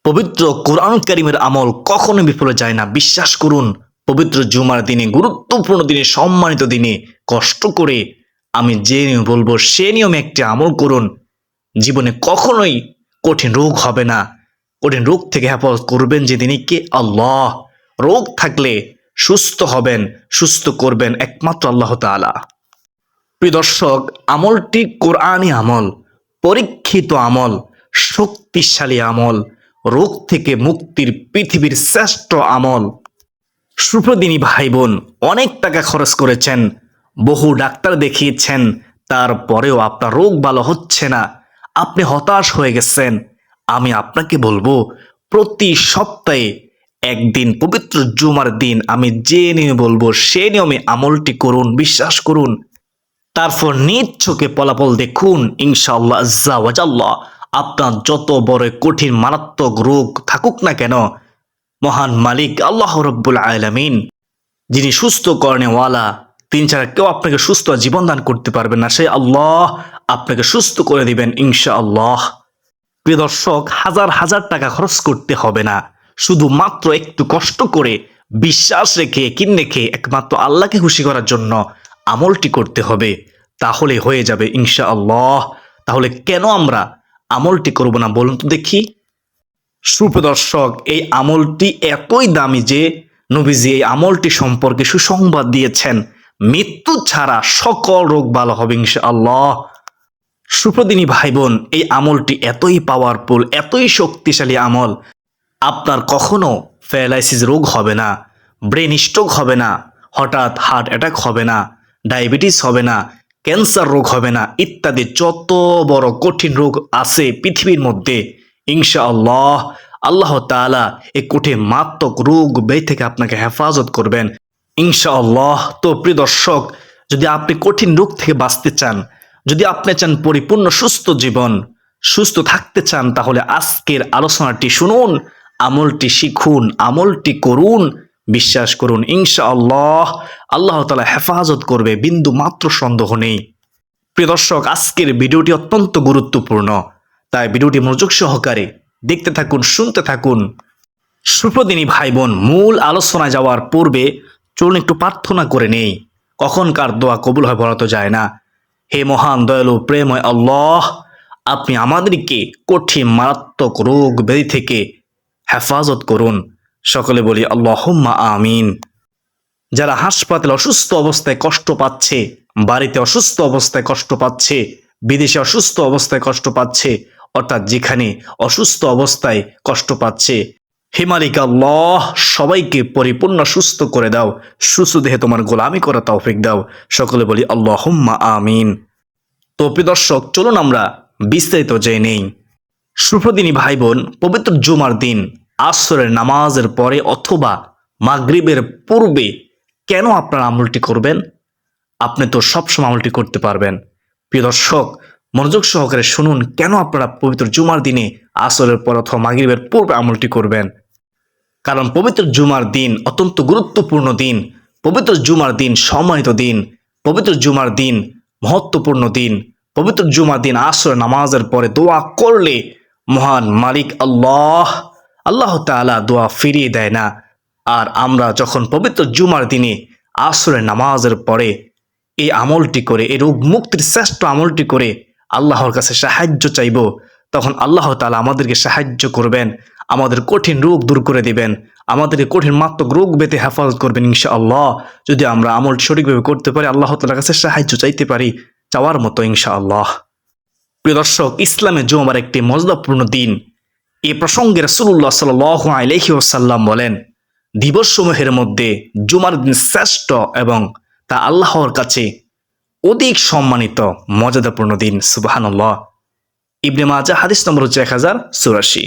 পবিত্র কোরআন কারীমের আমল কখনো বিফলে যায় না। বিশ্বাস করুন, পবিত্র জুমার দিনে, গুরুত্বপূর্ণ দিনে, সম্মানিত দিনে কষ্ট করে আমি যে নিয়ম বলবো সে নিয়মে একটি আমল করুন। জীবনে কখনোই কঠিন রোগ হবে না। কঠিন রোগ থেকে হেফাজত করবেন যেদিনই কে আল্লাহ। রোগ থাকলে সুস্থ হবেন, সুস্থ করবেন একমাত্র আল্লাহ তাআলা। প্রিয় দর্শক, আমলটি কোরআনী আমল, পরীক্ষিত আমল, শক্তিশালী আমল, রোগ থেকে মুক্তির পৃথিবীর শ্রেষ্ঠ আমল। সুপ্রদিনী ভাই বোন, অনেক টাকা খরচ করেছেন, বহু ডাক্তার দেখিয়েছেন, তারপরেও আপনার রোগ ভালো হচ্ছে না, আপনি হতাশ হয়ে গেছেন। আমি আপনাকে বলবো, প্রতি সপ্তাহে একদিন পবিত্র জুমার দিন আমি যে নিয়মে বলবো সে নিয়মে আমলটি করুন। বিশ্বাস করুন, তারপর নিজ চোখে ফলাফল দেখুন। ইনশাআল্লাহ আজ্জা ওয়াজাল্লাহ, আপনার যত বড় কঠিন মারাত্মক রোগ থাকুক না কেন, মহান মালিক আল্লাহ রব্বুল আলামিন, যিনি সুস্থ করেনওয়ালা, তিনি ছাড়া কেউ আপনাকে সুস্থ জীবন দান করতে পারবে না। সেই আল্লাহ আপনাকে সুস্থ করে দিবেন ইনশাআল্লাহ। প্রিয় দর্শক, হাজার হাজার টাকা খরচ করতে হবে না, শুধুমাত্র একটু কষ্ট করে বিশ্বাস রেখে কিন রেখে একমাত্র আল্লাহকে খুশি করার জন্য আমলটি করতে হবে, তাহলে হয়ে যাবে ইনশাআল্লাহ। তাহলে কেন আমরা আমলটি করব না বলুন তো দেখি। সুপ্রদর্শক, এই আমলটি এতই দামি যে নবীজি এই আমলটি সম্পর্কে সুসংবাদ দিয়েছেন, মৃত্যু ছাড়া সকল রোগ ভালো হবে ইনশাআল্লাহ। সুপ্রদিনী ভাই বোন, এই আমলটি এতই পাওয়ারফুল, এতই শক্তিশালী আমল, আপনার কখনো প্যারালাইসিস রোগ হবে না, ব্রেন স্ট্রোক হবে না, হঠাৎ হার্ট অ্যাটাক হবে না, ডায়াবেটিস হবে না, ক্যান্সার রোগ হবে না, ইত্যাদি যত বড় কঠিন রোগ আছে পৃথিবীর মধ্যে, ইনশাআল্লাহ আল্লাহ তাআলা এই কঠিন মারাত্মক রোগ ব্যাধি থেকে আপনাকে হেফাজত করবেন ইনশাআল্লাহ। তো প্রিয় দর্শক, যদি আপনি কঠিন রোগ থেকে বাঁচতে চান, যদি আপনি চান পরিপূর্ণ সুস্থ জীবন, সুস্থ থাকতে চান, তাহলে আজকের আলোচনাটি শুনুন, আমলটি শিখুন, আমলটি করুন। বিশ্বাস করুন, ইনশাআল্লাহ আল্লাহ তাআলা হেফাজত করবে, বিন্দু মাত্র সন্দেহ নেই। প্রিয় দর্শক, আজকের ভিডিওটি অত্যন্ত গুরুত্বপূর্ণ, তাই ভিডিওটি মনোযোগ সহকারে দেখতে থাকুন, শুনতে থাকুন। সুপ্রদিনী ভাই বোন, মূল আলোচনায় যাওয়ার পূর্বে চলুন একটু প্রার্থনা করে নেই। কখনকার দোয়া কবুল হয় বলা তো যায় না। হে মহান দয়ালু প্রেমময় আল্লাহ, আপনি আমাদেরকে কঠিন মারাত্মক রোগ ব্যাধি থেকে হেফাজত করুন। সকলে বলি আল্লাহুম্মা আমিন। যারা হাসপাতালে অসুস্থ অবস্থায় কষ্ট পাচ্ছে, বাড়িতে অসুস্থ অবস্থায় কষ্ট পাচ্ছে, বিদেশে অসুস্থ অবস্থায় কষ্ট পাচ্ছে, অর্থাৎ যেখানে অসুস্থ অবস্থায় কষ্ট পাচ্ছে, হে মালিক আল্লাহ, সবাইকে পরিপূর্ণ সুস্থ করে দাও, সুস্থ দেহে তোমার গোলামি করা তৌফিক দাও। সকলে বলি আল্লাহুম্মা আমিন। তো প্রিয় দর্শক, চলুন আমরা বিস্তারিত জেনে নেই। সুপ্রদিনী ভাই বোন, পবিত্র জুমার দিন আসরের নামাজের পরে অথবা মাগরিবের পূর্বে কেন আপনারা আমলটি করবেন? আপনি তো সবসময় আমলটি করতে পারবেন। প্রিয় দর্শক, মনোযোগ সহকারে শুনুন, কেন আপনারা পবিত্র জুমার দিনে আসরের পর অথবা মাগরিবের পূর্বে আমলটি করবেন। কারণ পবিত্র জুমার দিন অত্যন্ত গুরুত্বপূর্ণ দিন, পবিত্র জুমার দিন সম্মানিত দিন, পবিত্র জুমার দিন মহত্বপূর্ণ দিন। পবিত্র জুমার দিন আসরের নামাজের পরে দোয়া করলে মহান মালিক আল্লাহ তাআলা দোয়া ফিরিয়ে দেয় না। আর আমরা যখন পবিত্র জুমার দিনে আসরের নামাজের পরে এই আমলটি করে, এই রোগ মুক্তির শ্রেষ্ঠ আমলটি করে আল্লাহর কাছে সাহায্য চাইব, তখন আল্লাহ তাআলা আমাদেরকে সাহায্য করবেন, আমাদের কঠিন রোগ দূর করে দিবেন, আমাদেরকে কঠিন মারাত্মক রোগ ব্যাধি হেফাজত করবেন ইনশাআল্লাহ। যদি আমরা আমলটি সঠিকভাবে করতে পারি, আল্লাহ তাআলার কাছে সাহায্য চাইতে পারি, চাওয়ার মতো ইনশাআল্লাহ। প্রিয় দর্শক, ইসলামে জুমার একটি মর্যাদাপূর্ণ দিন। এ প্রসঙ্গে রাসূলুল্লাহ সাল্লাল্লাহু আলাইহি ওয়াসাল্লাম বলেন, দিবসসমূহের মধ্যে জুমার দিন শ্রেষ্ঠ এবং তা আল্লাহর কাছে অধিক সম্মানিত মর্যাদাপূর্ণ দিন। সুবহানাল্লাহ। ইবনে মাজাহ হাদিস নম্বর 1084।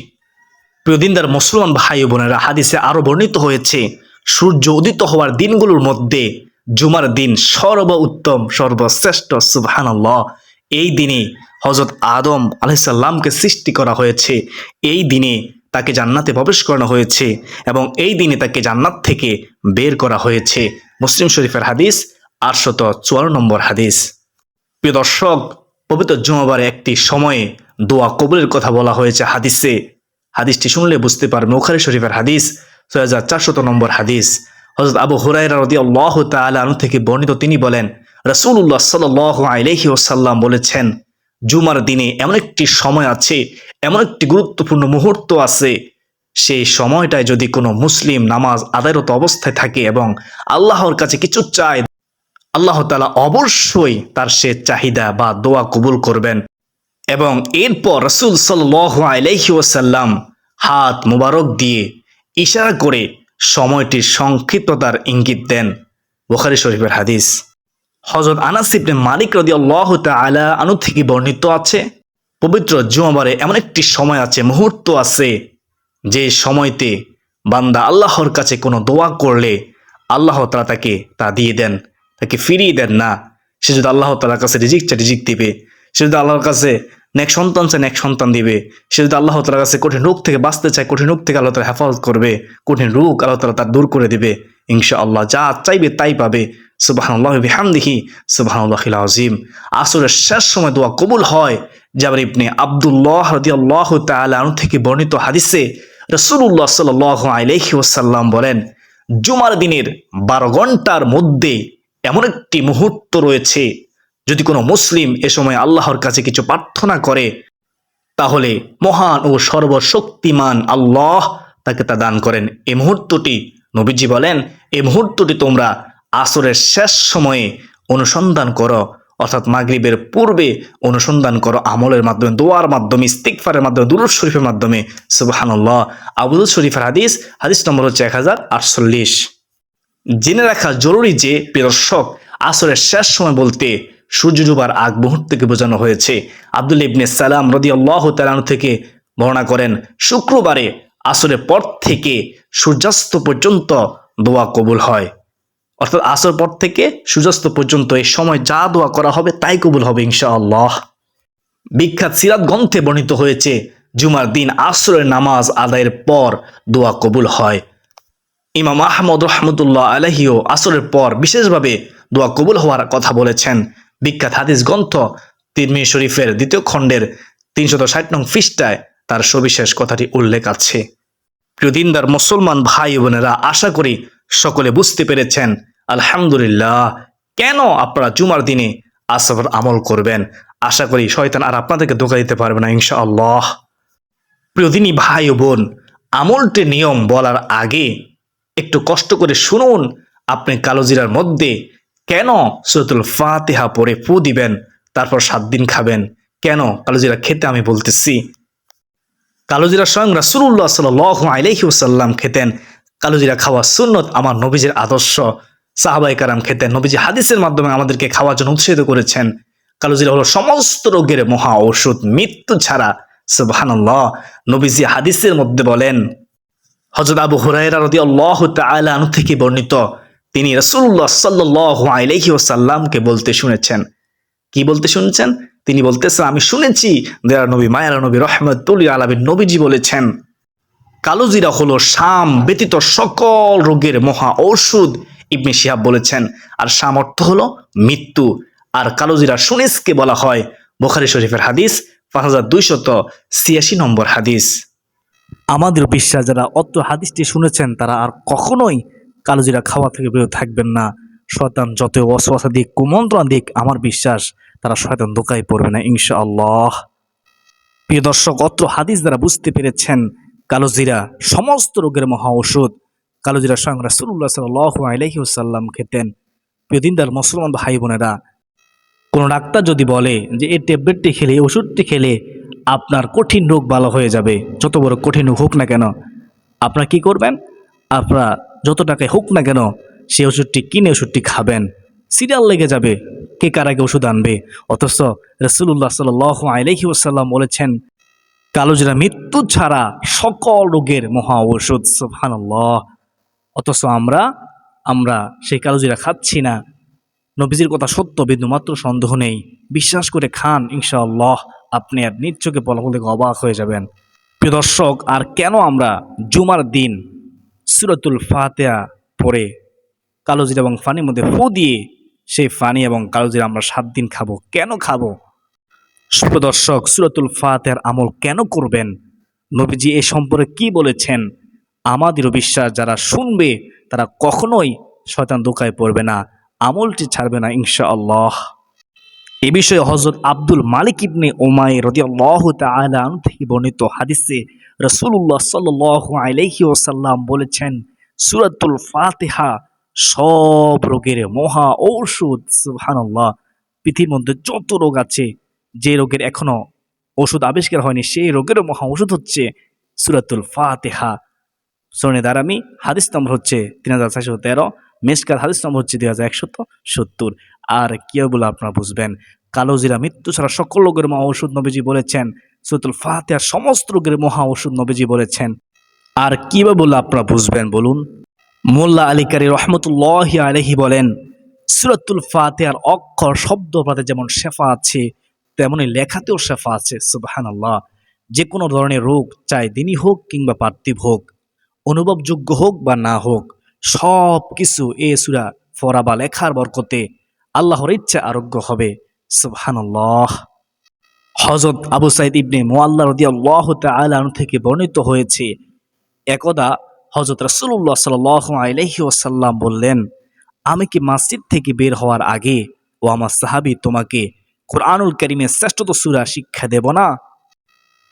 প্রিয় দিনদার মুসলমান ভাই ও বোনেরা, হাদিসে আরো বর্ণিত হয়েছে, সূর্য উদিত হওয়ার দিনগুলোর মধ্যে জুমার দিন সর্বোত্তম, সর্বশ্রেষ্ঠ। সুবহানাল্লাহ। এই দিনে হযরত আদম আলাইহিস সালামকে সৃষ্টি করা হয়েছে, এই দিনে তাকে জান্নাতে প্রবেশ করানো হয়েছে এবং এই দিনে তাকে জান্নাত থেকে বের করা হয়েছে। মুসলিম শরীফের হাদিস 854 নম্বর হাদিস। প্রিয় দর্শক, পবিত্র জুমাবারে একটি সময়ে দোয়া কবুলের কথা বলা হয়েছে হাদিসে। হাদিসটি শুনলে বুঝতে পারবেন, বুখারী শরীফের হাদিস ৬৪০০ নম্বর হাদিস। হযরত আবু হুরায়রা রাদিয়াল্লাহু তাআলা আনহু থেকে বর্ণিত, তিনি বলেন রাসূলুল্লাহ সাল্লাল্লাহু আলাইহি ওয়াসাল্লাম বলেছেন, জুমার দিনে এমন একটি সময় আছে, এমন একটি গুরুত্বপূর্ণ মুহূর্ত আছে, সেই সময়টায় যদি কোনো মুসলিম নামাজ আদায়রত অবস্থায় থাকে এবং আল্লাহর কাছে কিছু চায়, আল্লাহ তাআলা অবশ্যই তার সে চাহিদা বা দোয়া কবুল করবেন। এবং এরপর রাসূল সাল্লাল্লাহু আলাইহি ওয়াসাল্লাম হাত মুবারক দিয়ে ইশারা করে সময়টির সংক্ষিপ্ততার ইঙ্গিত দেন। বুখারী শরীফের হাদিস। হযরত আনাস ইবনে মালিক রাদিয়াল্লাহু তাআলা আনহু থেকে বর্ণিত আছে, পবিত্র জুমাবারে এমন একটি সময় আছে, মুহূর্ত আছে, যে সময়তে বান্দা আল্লাহর কাছে কোনো দোয়া করলে আল্লাহ তাআলা তাকে তা দিয়ে দেন, তাকে ফিরিয়ে দেন না। সে যদি আল্লাহ তাআলার কাছে রিজিক চায় রিজিক দিবে, সে যদি আল্লাহর কাছে নেক সন্তান চায় নেক সন্তান দিবে, সে যদি আল্লাহ তাআলার কাছে কঠিন রোগ থেকে বাঁচতে চায় কঠিন রোগ থেকে আল্লাহ তাআলা হেফাজত করবে, কঠিন রোগ আল্লাহ তাআলা তার দূর করে দিবে ইনশাআল্লাহ। যা চাইবে তাই পাবে। সুবহানাল্লাহি ওয়া বিহামদিহি সুবহানাল্লাহিল আযীম। আসরের শেষ সময় দোয়া কবুল হয়। জাবের ইবনে আব্দুল্লাহ রাদিয়াল্লাহু তাআলা আনহু থেকে বর্ণিত হাদিসে রাসূলুল্লাহ সাল্লাল্লাহু আলাইহি ওয়াসাল্লাম বলেন, জুমার দিনের 12 ঘন্টার মধ্যে এমন একটি মুহূর্ত রয়েছে, যদি কোনো মুসলিম এ সময় আল্লাহর কাছে কিছু প্রার্থনা করে, তাহলে মহান ও সর্বশক্তিমান আল্লাহ তাকে তা দান করেন। এই মুহূর্তটি, নবীজি বলেন, এই মুহূর্তটি তোমরা আসরের শেষ সময়ে অনুসন্ধান করো, অর্থাৎ মাগরিবের পূর্বে অনুসন্ধান করো, আমলের মাধ্যমে, দোয়ার মাধ্যমে, ইস্তিগফারের মাধ্যমে, দুরূদ শরীফের মাধ্যমে। সুবহানাল্লাহ। আবু দাউদ শরীফের হাদিস, হাদিস নম্বর হচ্ছে 1048। জেনে রাখা জরুরি যে প্রিয় দর্শক, আসরের শেষ সময় বলতে সূর্য ডুবার আগ মুহূর্তকে বোঝানো হয়েছে। আব্দুল্লাহ ইবনে সালাম রাদিয়াল্লাহু তাআলা আনহু থেকে বর্ণনা করেন, শুক্রবারে আসরের পর থেকে সূর্যাস্ত পর্যন্ত দোয়া কবুল হয়, অর্থাৎ আসর পর থেকে সূর্যাস্ত পর্যন্ত এই সময় যা দোয়া করা হবে তাই কবুল হবে ইনশাআল্লাহ। বিখ্যাত সিরাত গ্রন্থে বর্ণিত হয়েছে, জুমার দিন আসরের নামাজ আদায়ের পর দোয়া কবুল হয়। ইমাম আহমদ রহমতুল্লাহ আলাইহিও আসরের পর বিশেষভাবে দোয়া কবুল হওয়ার কথা বলেছেন। বিখ্যাত হাদিস গ্রন্থ তিরমিজি শরীফের 2য় খণ্ডের 360 নং পৃষ্ঠায় তার সবিশেষ কথাটি উল্লেখ আছে। প্রিয় দিনদার মুসলমান ভাই বোনেরা, আশা করি সকলে বুঝতে পেরেছেন আলহামদুলিল্লাহ কেন আপনারা জুমার দিনে আসর আমল করবেন। আশা করি শয়তান আর আপনাদেরকে ধোঁকা দিতে পারবে না ইনশাআল্লাহ। প্রিয় দিনী ভাই ও বোন, আমলটির নিয়ম বলার আগে একটু কষ্ট করে শুনুন, আপনি কালোজিরার মধ্যে কেন সূরাতুল ফাতিহা পড়ে ফু দিবেন, তারপর 7 দিন খাবেন। কেন কালোজিরা খেতে আমি বলতেছি। কালোজিরা স্বয়ং রাসূলুল্লাহ সাল্লাল্লাহু আলাইহি ওয়াসাল্লাম খেতেন। কালোজিরা খাওয়া সুন্নত, আমার নবীজির আদর্শ। সাহাবায়ে কেরাম খেতেন, নবীজি হাদিসের মাধ্যমে আমাদেরকে খাওয়ার জন্য উৎসাহিত করেছেন। কালোজিরা হলো সমস্ত রোগের মহা ঔষধ, মৃত্যু ছাড়া। সুবহানাল্লাহ। নবীজি হাদিসের মধ্যে বলেন, হযরত আবু হুরায়রা রাদিয়াল্লাহু তাআলা আনহু থেকে বর্ণিত, তিনি রাসূলুল্লাহ সাল্লাল্লাহু আলাইহি ওয়াসাল্লামকে বলতে শুনেছেন। কি বলতে শুনেছেন? তিনি বলতেছেন, আমি শুনেছি দয়ার নবী, মায়ার নবী, রহমাতুল আলামিন নবীজি বলেছেন, কালোজিরা হলো শাম ব্যতীত সকল রোগের মহা ঔষধ। ইবনে শিহাব বলেছেন, আর শাম অর্থ হলো মৃত্যু, আর কালোজিরা সুনিসকে বলা হয়। বুখারী শরীফের হাদিস 5286 নম্বর হাদিস। আমাদের বিশ্বাস, যারা অত্র হাদিসটি শুনেছেন তারা আর কখনোই কালোজিরা খাওয়া থেকে বিরত থাকবেন না। শয়তান যত ওয়াসওয়াসা দিক, কুমন্ত্রণা দিক, আমার বিশ্বাস তারা শয়তান ধোঁকায় পড়বে না ইনশাআল্লাহ। প্রিয় দর্শক, অত্র হাদিস দ্বারা বুঝতে পেরেছেন কালোজিরা সমস্ত রোগের মহা ঔষধ। কালোজিরা স্বয়ং রাসূলুল্লাহ সাল্লাল্লাহু আলাইহি ওয়াসাল্লাম খেতেন। প্রিয় দিনদার মুসলমান ভাই বোনেরা, কোনো ডাক্তার যদি বলে যে এই ট্যাবলেটটি খেলে, এই ওষুধটি খেলে আপনার কঠিন রোগ ভালো হয়ে যাবে, যত বড় কঠিন রোগ হোক না কেন, আপনারা কি করবেন? আপনারা যত টাকায় হোক না কেন সেই ওষুধটি কিনে ওষুধটি খাবেন। সিরিয়াল লেগে যাবে কে কার আগে ওষুধ আনবে। অথচ রাসূলুল্লাহ সাল্লাল্লাহু আলাইহি ওয়াসাল্লাম বলেছেন, কালোজিরা মৃত্যু ছাড়া সকল রোগের মহা ঔষধ। সুবহানাল্লাহ। অথচ আমরা সেই কালোজিরা খাচ্ছি না। নবীজির কথা সত্য, বিন্দুমাত্র সন্দেহ নেই। বিশ্বাস করে খান, ইনশাআল্লাহ আপনি আর নিজ চোখে ফলাফল দেখে অবাক হয়ে যাবেন। প্রিয় দর্শক, আর কেন আমরা জুমার দিন সূরাতুল ফাতিহা পড়ে কালোজিরা এবং ফানির মধ্যে ফু দিয়ে সেই ফানি এবং কালোজিরা আমরা 7 দিন খাবো? কেন খাবো? প্রিয় দর্শক, সূরাতুল ফাতিহার আমল কেন করবেন? নবীজি এ সম্পর্কে কি বলেছেন? আমাদেরও বিশ্বাস যারা শুনবে তারা কখনোই শয়তান ধোঁকায় পড়বে না, আমলটি ছাড়বে না ইনশাআল্লাহ। এ বিষয়ে হযরত আব্দুল মালিক ইবনে উমাইর রাদিয়াল্লাহু তাআলা আনহু থেকে বর্ণিত হাদিসে রাসূলুল্লাহ সাল্লাল্লাহু আলাইহি ওয়াসাল্লাম বলেছেন, সূরাতুল ফাতিহা সব রোগের মহা ঔষধ। সুবহানাল্লাহ। পৃথিবীর মধ্যে যত রোগ আছে, যে রোগের এখনো ওষুধ আবিষ্কার হয়নি, সেই রোগেরও মহা ঔষধ হচ্ছে সূরাতুল ফাতিহা। সুনানে দারামি হাদিস নম্বর হচ্ছে 3413, মিশকাত হাদিস নম্বর হচ্ছে 2170। আর কি বলে আপনারা বুঝবেন? কালোজিরা মৃত্যু ছাড়া সকল রোগের মহা ঔষধ নবীজি বলেছেন। সূরাতুল ফাতিহা সমস্ত রোগের মহা ঔষধ নবীজি বলেছেন। আর কিভাবে বলে আপনারা বুঝবেন বলুন? মোল্লা আলী কারি রহমতুল্লাহি আলাইহি বলেন, সূরাতুল ফাতিহার অক্ষর শব্দ পাতে যেমন শেফা আছে, তেমনি লেখাতেও শেফা আছে। সুবহানাল্লাহ। যে কোনো ধরনের রোগ, চাই দিনই হোক কিংবা পার্থিব হোক, অনুভবযোগ্য হোক বা না হোক, সব কিছু এ সূরা পড়া বা লেখার বরকতে আল্লাহর ইচ্ছা আরোগ্য হবে। সুবহানাল্লাহ। হযরত আবু সাঈদ ইবনে মুআল্লা রাদিয়াল্লাহু তাআলা আনহু থেকে বর্ণিত হয়েছে, একদা হযরত রাসূলুল্লাহ সাল্লাল্লাহু আলাইহি ওয়াসাল্লাম বললেন, আমি কি মসজিদ থেকে বের হওয়ার আগে ও আমার সাহাবী তোমাকে কুরআনুল কারীমের শ্রেষ্ঠতম সূরা শিক্ষা দেব না?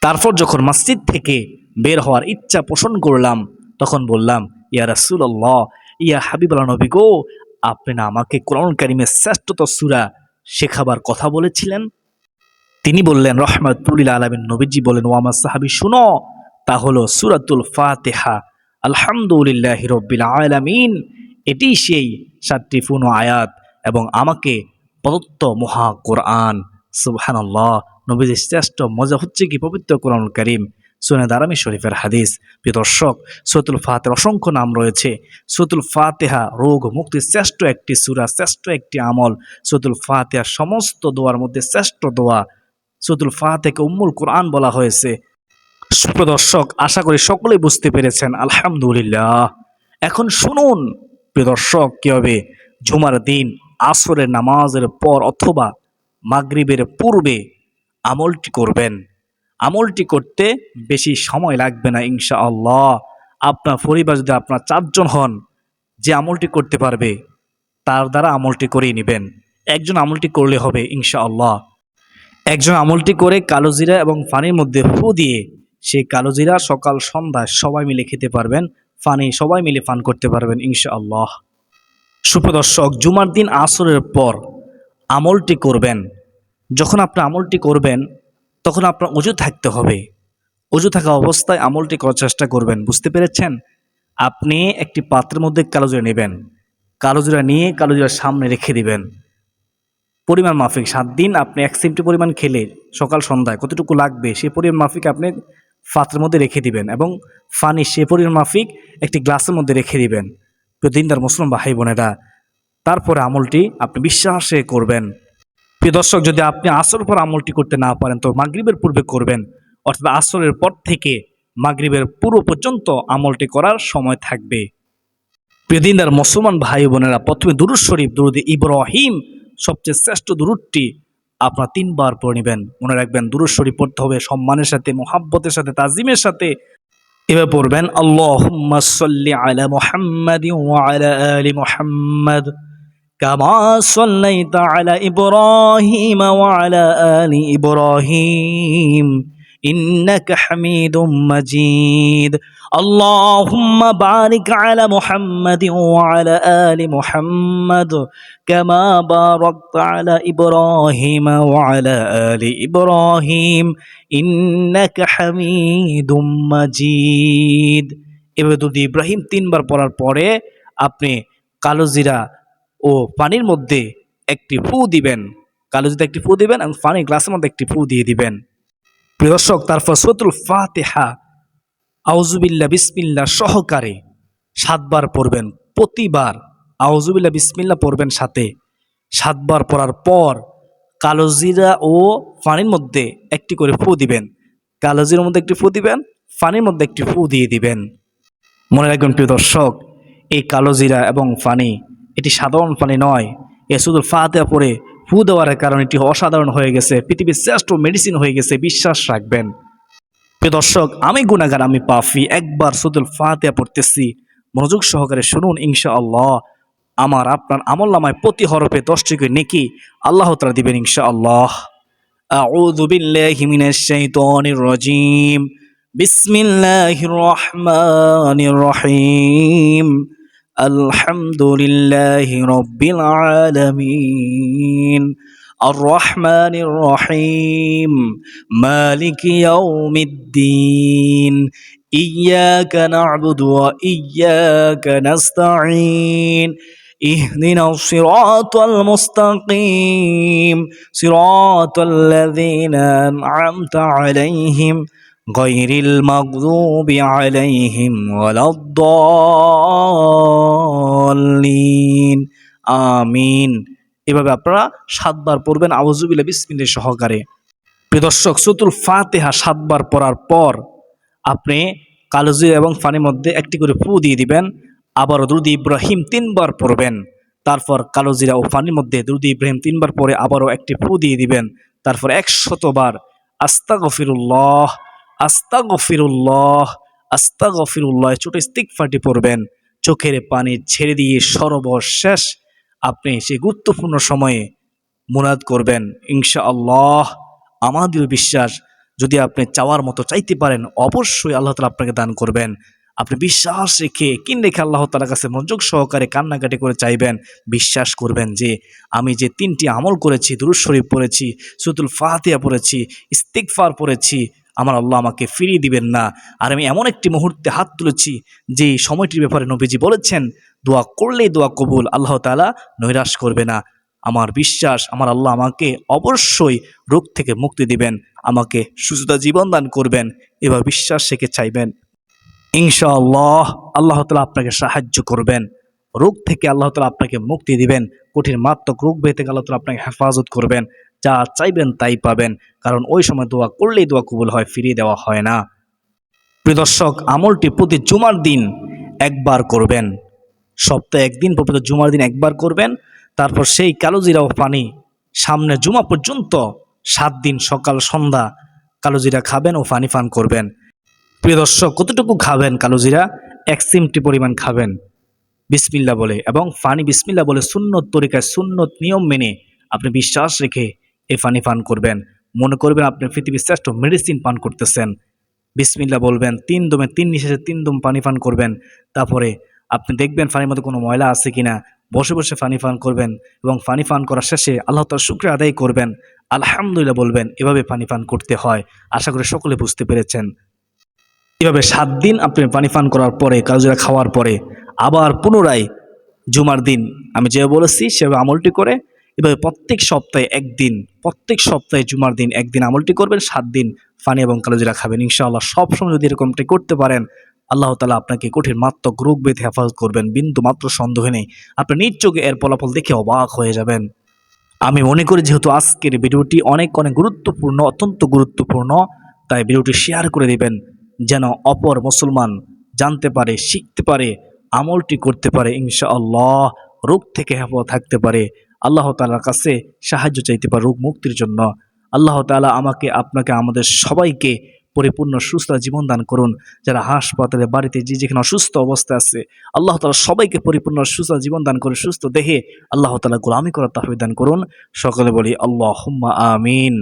তারপর যখন মসজিদ থেকে বের হওয়ার ইচ্ছা পোষণ করলাম, তখন বললাম, ইয়া রাসূলুল্লাহ, ইয়া হাবিবাল্লাহ নবী গো, আপনি না আমাকে কুরআনুল কারীমের শ্রেষ্ঠতম সূরা শেখাবার কথা বলেছিলেন? তিনি বললেন, রহমাতুল লিল আলামিন নবীজি বলেন, ও আমার সাহাবী শুনো, তা হলো সূরাতুল ফাতিহা। আলহামদুলিল্লাহি রাব্বিল আলামিন, এটি সেই 7টি পূর্ণ আয়াত এবং আমাকে প্রদত্ত মহা কোরআন। সুবহানাল্লাহ। নবীজির শ্রেষ্ঠ মজা হচ্ছে কি পবিত্র কোরআনুল কারীম। সুনানে দারামি শরীফের হাদিস। প্রিয় দর্শক, সূরাতুল ফাতিহার অসংখ্য নাম রয়েছে। সূরাতুল ফাতিহা রোগ মুক্তির শ্রেষ্ঠ একটি সূরা, শ্রেষ্ঠ একটি আমল। সূরাতুল ফাতিহার সমস্ত দোয়ার মধ্যে শ্রেষ্ঠ দোয়া। সূরাতুল ফাতিহাকে উম্মুল কোরআন বলা হয়েছে। সুপ্রিয় দর্শক, আশা করি সকলেই বুঝতে পেরেছেন। আলহামদুলিল্লাহ। এখন শুনুন প্রিয় দর্শক, কিভাবে জুমার দিন আসরের নামাজের পর অথবা মাগরিবের পূর্বে আমলটি করবেন। আমলটি করতে বেশি সময় লাগবে না ইনশাআল্লাহ। আপনার পরিবার যদি আপনার 4 জন হন, যে আমলটি করতে পারবে তার দ্বারা আমলটি করিয়ে নেবেন। একজন আমলটি করলে হবে ইনশাআল্লাহ। একজন আমলটি করে কালোজিরা এবং পানির মধ্যে ফু দিয়ে সেই কালোজিরা সকাল সন্ধ্যায় সবাই মিলে খেতে পারবেন, পানি সবাই মিলে পান করতে পারবেন ইনশাআল্লাহ। সুপ্রিয় দর্শক, জুমার দিন আসরের পর আমলটি করবেন। যখন আপনি আমলটি করবেন তখন আপনার ওযু থাকতে হবে। ওযু থাকা অবস্থায় আমলটি করার চেষ্টা করবেন। বুঝতে পেরেছেন? আপনি একটি পাত্রের মধ্যে কালোজিরা নেবেন, কালোজিরা নিয়ে কালোজিরার সামনে রেখে দিবেন। পরিমাণ মাফিক 7 দিন আপনি 1 চিমটি পরিমাণ খেলে সকাল সন্ধ্যায় কতটুকু লাগবে সেই পরিমাণ মাফিক আপনি পাত্রের মধ্যে রেখে দিবেন এবং পানি সেই পরিমাণ মাফিক একটি গ্লাসের মধ্যে রেখে দিবেন। প্রতিদিনদার মুসলিম ভাই বোনেরা, তারপরে আমলটি আপনি বিশ্বাসে করবেন। প্রিয় দর্শক, যদি আপনি আসরের পর আমলটি করতে না পারেন তো মাগরিবের পূর্বে করবেন, অর্থাৎ আসরের পর থেকে মাগরিবের পূর্ব পর্যন্ত আমলটি করার সময় থাকবে। প্রিয় দিনদার মুসলমান ভাই বোনেরা, প্রথমে দুরূদ শরীফ, দুরূদে ইব্রাহিম সবচেয়ে শ্রেষ্ঠ দুরূদটি আপনারা 3 বার পড়ে নেবেন। মনে রাখবেন, দুরূদ শরীফ পড়তে হবে সম্মানের সাথে, মুহাব্বতের সাথে, তাজিমের সাথে। এভাবে পড়বেন, আল্লাহুম্মা সাল্লি আলা মুহাম্মাদিন ওয়া আলা আলি মুহাম্মাদ কামা সাল্লাইতা আলা ইব্রাহিম ওয়া আলা আলি ইব্রাহিম ইন্নাকা হামিদুম মাজিদ। আল্লাহুম্মা বারিক আলা মুহাম্মাদিন ওয়া আলা আলি মুহাম্মাদ কামা বারাকতা আলা ইব্রাহিম ওয়া আলা আলি ইব্রাহিম ইন্নাকা হামিদুম মাজিদ। এভাবে দুরূদ ইব্রাহিম 3 বার পড়ার পরে আপনি কালোজিরা ও পানির মধ্যে একটি ফু দিবেন। কালোজিরা একটি ফু দিবেন এবং পানির গ্লাসের মধ্যে একটি ফু দিয়ে দিবেন। প্রিয় দর্শক, তারপর সূরাতুল ফাতিহা আউযুবিল্লাহ বিসমিল্লাহ সহকারে 7 বার পড়বেন। প্রতিবার আউযুবিল্লাহ বিসমিল্লাহ পড়বেন সাথে। 7 বার পড়ার পর কালোজিরা ও পানির মধ্যে একটি করে ফু দিবেন। কালোজিরার মধ্যে একটি ফু দিবেন, পানির মধ্যে একটি ফু দিয়ে দিবেন। মনে রাখবেন প্রিয় দর্শক, এই কালোজিরা এবং পানি এটি সাধারণ পানি নয়। এ সূরাতুল ফাতিহা পড়ে ফু দেওয়ার কারণে এটি অসাধারণ হয়ে গেছে, পৃথিবীর শ্রেষ্ঠ মেডিসিন হয়ে গেছে। বিশ্বাস রাখবেন। প্রিয় দর্শক, আমি গুনাহগার, আমি পাপী। একবার সূরাতুল ফাতিহা পড়তেছি, মনোযোগ সহকারে শুনুন। ইনশাআল্লাহ আমার আপনার আমলনামায় প্রতি হরফে 10টি করে নেকি আল্লাহ তাআলা দিবেন ইনশাআল্লাহ। আউযু বিল্লাহি মিনাশ শাইতানির রাজীম। বিসমিল্লাহির রহমানির রহিম। আলহামদুলিল্লাহি রাব্বিল আলামিন। আর রহমানির রহিম। মালিকি ইয়াউমিদ্দিন। ইয়াকা না'বুদু ওয়া ইয়াকা নাস্তাঈন। اهدنا الصراط المستقيم صراط الذين أنعمت عليهم غير المغضوب عليهم ولا الضالين আমিন। এভাবে আপনারা 7 বার পড়বেন আউযুবিল্লাহি বিসমিল্লাহ সহকারে। প্রিয় দর্শক, সূরাতুল ফাতিহা 7 বার পড়ার পর আপনি কালোজিরা এবং পানির মধ্যে একটি করে ফু দিয়ে দিবেন। আবারও দুরূদ ইব্রাহিম 3 বার পড়বেন। তারপর কালোজিরা ও পানির মধ্যে দুরূদ ইব্রাহিম 3 বার পরে আবারও একটি ফু দিয়ে দিবেন। তারপর 100 বার আস্তাগফিরুল্লাহ আস্তাগফিরুল্লাহ আস্তাগফিরুল্লাহ ছোট ইস্তিগফারটি পড়বেন। চোখের পানি ছেড়ে দিয়ে সর্বশেষ আপনি সেই গুরুত্বপূর্ণ সময়ে মুনাদ করবেন ইনশাআল্লাহ। আমাদের বিশ্বাস, যদি আপনি চাওয়ার মতো চাইতে পারেন, অবশ্যই আল্লাহ তাআলা আপনাকে দান করবেন। আপনি বিশ্বাস রেখে রেখে আল্লাহ তাআলার কাছে মনোযোগ সহকারে কান্নাকাটি করে চাইবেন। বিশ্বাস করবেন যে আমি যে 3টি আমল করেছি, দুরূদ শরীফ পড়েছি, সূরাতুল ফাতিহা পড়েছি, ইস্তিগফার পড়েছি, আমার আল্লাহ আমাকে ফিরিয়ে দিবেন না। আর আমি এমন একটি মুহূর্তে হাত তুলেছি যে সময়টির ব্যাপারে নবীজি বলেছেন, দোয়া করলেই দোয়া কবুল, আল্লাহ তাআলা নৈরাশ করবে না। আমার বিশ্বাস, আমার আল্লাহ আমাকে অবশ্যই রোগ থেকে মুক্তি দিবেন, আমাকে সুস্থতা জীবন দান করবেন। এবার বিশ্বাস রেখে চাইবেন, ইনশাআল্লাহ আল্লাহ তাআলা আপনাকে সাহায্য করবেন। রোগ থেকে আল্লাহ তাআলা আপনাকে মুক্তি দিবেন। কঠিন মারাত্মক রোগ থেকে আল্লাহ তাআলা আপনাকে হেফাজত করবেন। যা চাইবেন তাই পাবেন, কারণ ওই সময় দোয়া করলেই দোয়া কবুল হয়, ফিরিয়ে দেওয়া হয় না। প্রিয় দর্শক, আমলটি প্রতি জুমার দিন একবার করবেন। সপ্তাহে একদিন, পবিত্র জুমার দিন একবার করবেন। তারপর সেই কালোজিরা ও পানি সামনে জুমা পর্যন্ত 7 দিন সকাল সন্ধ্যা কালোজিরা খাবেন ও পানি পান করবেন। প্রিয় দর্শক, কতটুকু খাবেন কালোজিরা? 1 চিমটি পরিমাণ খাবেন বিসমিল্লাহ বলে, এবং পানি বিসমিল্লাহ বলে সুন্নত তরিকায়, সুন্নত নিয়ম মেনে আপনি বিশ্বাস রেখে এই পানি পান করবেন। মনে করবেন আপনি পৃথিবীর শ্রেষ্ঠ মেডিসিন পান করতেছেন। বিসমিল্লাহ বলবেন, 3 দমে 3 নিঃশ্বাসে 3 দম পানি পান করবেন। তারপরে আপনি দেখবেন পানির মধ্যে কোনো ময়লা আছে কিনা, বসে বসে পানি পান করবেন এবং পানি পান করার শেষে আল্লাহ তাআলার শুকরিয়া আদায় করবেন, আলহামদুলিল্লাহ বলবেন। এভাবে পানি পান করতে হয়। আশা করি সকলে বুঝতে পেরেছেন। এভাবে 7 দিন আপনি পানি পান করার পরে, কালোজিরা খাওয়ার পরে আবার পুনরায় জুমার দিন আমি যে বলেছি সেভাবে আমলটি করে এভাবে প্রত্যেক সপ্তাহে একদিন, প্রত্যেক সপ্তাহে জুমার দিন একদিন আমলটি করবেন। 7 দিন পানি এবং কালোজিরা খাবেন। ইনশাআল্লাহ সবসময় যদি এরকমটি করতে পারেন, আল্লাহ তাআলা আপনাকে কঠিন মারাত্মক রোগ ব্যাধি হেফাজত করবেন। বিন্দু মাত্র সন্দেহ নেই, আপনি নিজ চোখে এর ফলাফল দেখে অবাক হয়ে যাবেন। আমি মনে করি যেহেতু আজকের ভিডিওটি অনেক গুরুত্বপূর্ণ, অত্যন্ত গুরুত্বপূর্ণ, তাই ভিডিওটি শেয়ার করে দিবেন যেন অপর মুসলমান জানতে পারে, শিখতে পারে, আমলটি করতে পারে। ইনশাআল্লাহ রোগ থেকে হেফাজত থাকতে পারে, আল্লাহ তাআলার কাছে সাহায্য চাইতে পারে রোগ মুক্তির জন্য। আল্লাহ তাআলা আমাকে, আপনাকে, আমাদের সবাইকে পরিপূর্ণ সুস্থ জীবন দান করুন। যারা হাসপাতালে, বাড়িতে, যে যেখানে অসুস্থ অবস্থা আছে, আল্লাহ তাআলা সবাইকে পরিপূর্ণ সুস্থ জীবন দান করে সুস্থ দেহে আল্লাহ তাআলা গোলামি করার তৌফিক দান করুন। সকলে বলি আল্লাহুম্মা আমিন।